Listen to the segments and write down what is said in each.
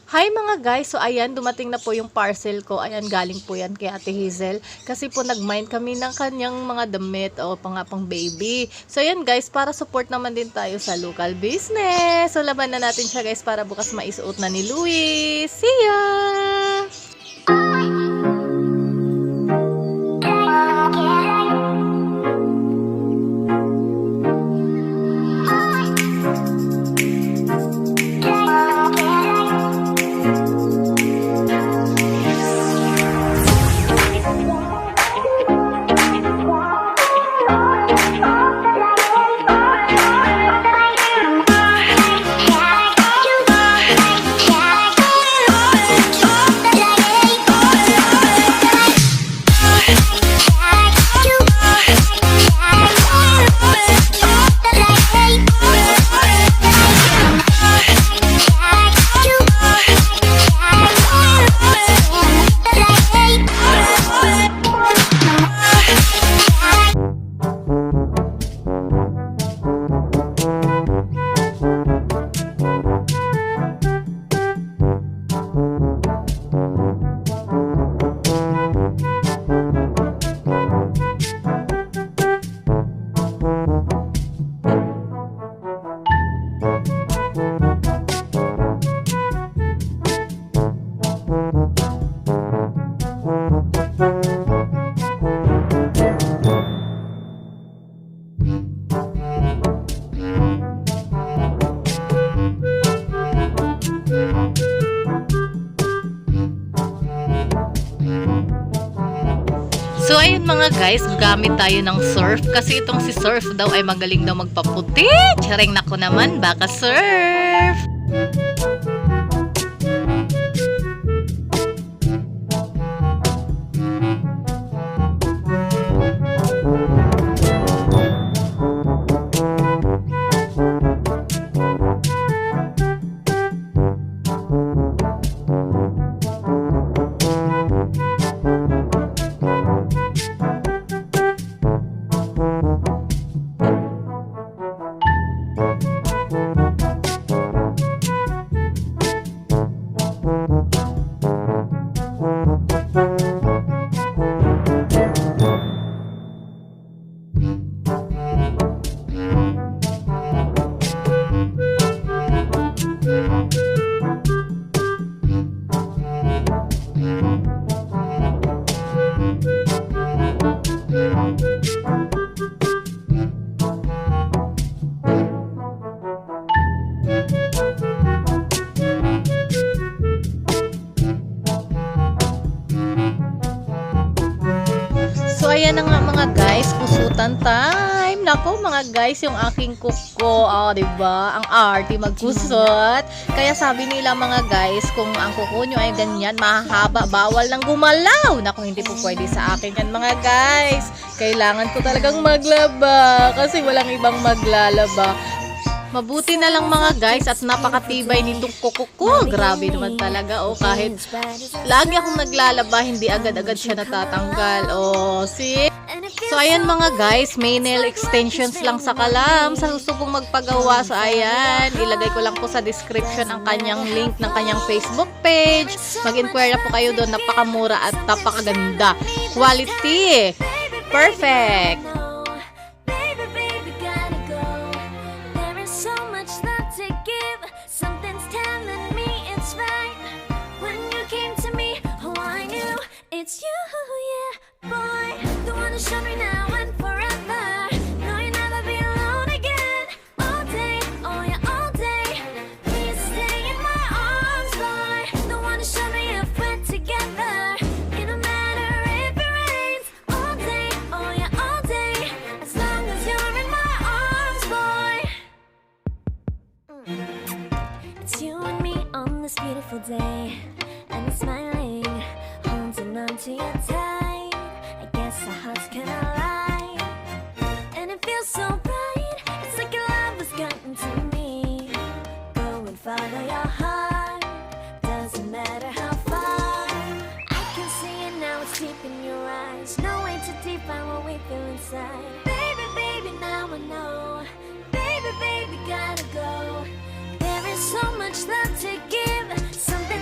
Hi mga guys, so ayan, dumating na po yung parcel ko. Ayan, galing po yan kay Ate Hazel. Kasi po nag-mind kami ng kanyang mga damit o pang baby. So ayan guys, para support naman din tayo sa local business. So laban na natin siya guys para bukas maisuot na ni Louise. See ya! So ayun mga guys, gamit tayo ng surf kasi itong si surf daw ay magaling daw magpaputi. Charing nako naman, baka surf. Ayan na nga mga guys, kusutan time. Nako mga guys, yung aking kuko, diba? Ang arty magkusot. Kaya sabi nila mga guys, kung ang kuko nyo ay ganyan, mahaba, bawal nang gumalaw. Nako, hindi po pwede sa akin yan mga guys. Kailangan ko talagang maglaba kasi walang ibang maglalaba. Mabuti na lang mga guys at napakatibay nitong kuko ko. Grabe naman talaga. Kahit lagi akong naglalaba, hindi agad-agad siya natatanggal. See? So ayan mga guys, may nail extensions lang sa kalam. Sa gusto pong magpagawa, so ayan, ilagay ko lang po sa description ang kanyang link ng kanyang Facebook page. Mag-inquire na po kayo doon. Napakamura at napakaganda. Quality. Perfect. It's you, yeah, boy. The one to show me now and forever. No, you'll never be alone again. All day, oh yeah, all day. Please stay in my arms, boy. The one to show me if we're together. It don't matter if it rains. All day, oh yeah, all day. As long as you're in my arms, boy. It's you and me on this beautiful day, and it's smiling. To your tight, I guess our hearts can align, and it feels so bright. It's like your love has gotten to me. Go and follow your heart. Doesn't matter how far. I can see it now. It's deep in your eyes. No way to define what we feel inside. Baby, baby, now I know. Baby, baby, gotta go. There is so much love to give. Something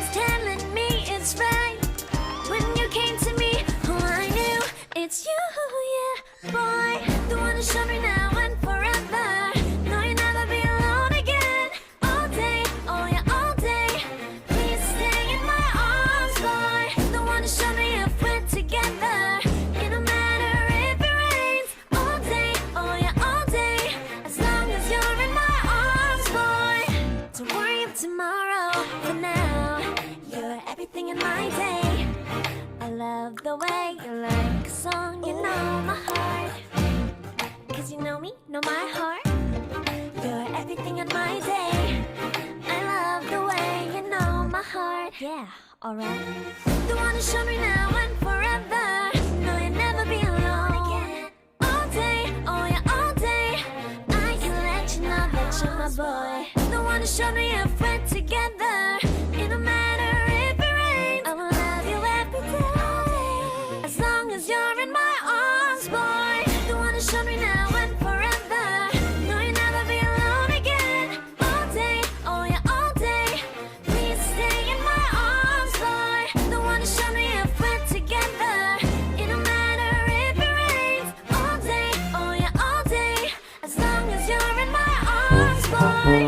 everything in my day. I love the way you like a song, you know my heart. Cause you know me, know my heart. You're everything in my day. I love the way you know my heart. Yeah, alright. The one who showed me now and forever. No, you'll never be alone again. All day, oh yeah, all day. I can let you know that you're my boy. The one who showed me if we're together. It don't matter if it rains, I will love you every day. As long as you're in my arms, boy. The one who showed me now and forever. No, you'll never be alone again. All day, oh yeah, all day. Please stay in my arms, boy. The one who showed me if we're together. It don't matter if it rains. All day, oh yeah, all day. As long as you're in my arms, boy.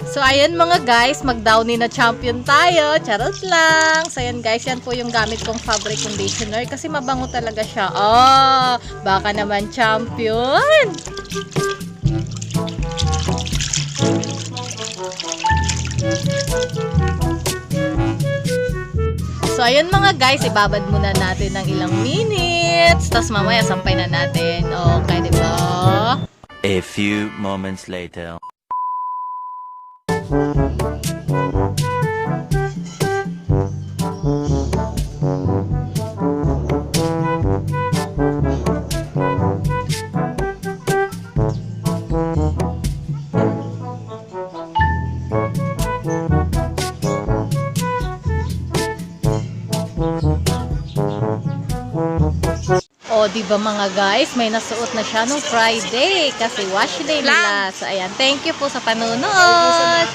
So, ayan mga guys, mag-downy na champion tayo. Charot lang. So, ayan guys, yan po yung gamit kong fabric conditioner kasi mabango talaga siya. Oh, baka naman champion. So, ayun mga guys, ibabad muna natin ng ilang minutes. Tapos mamaya, sampay na natin. Okay, diba? A few moments later. O, di ba mga guys, may nasuot na siya nung Friday kasi wash day nila. So, ayan, thank you po sa panonood.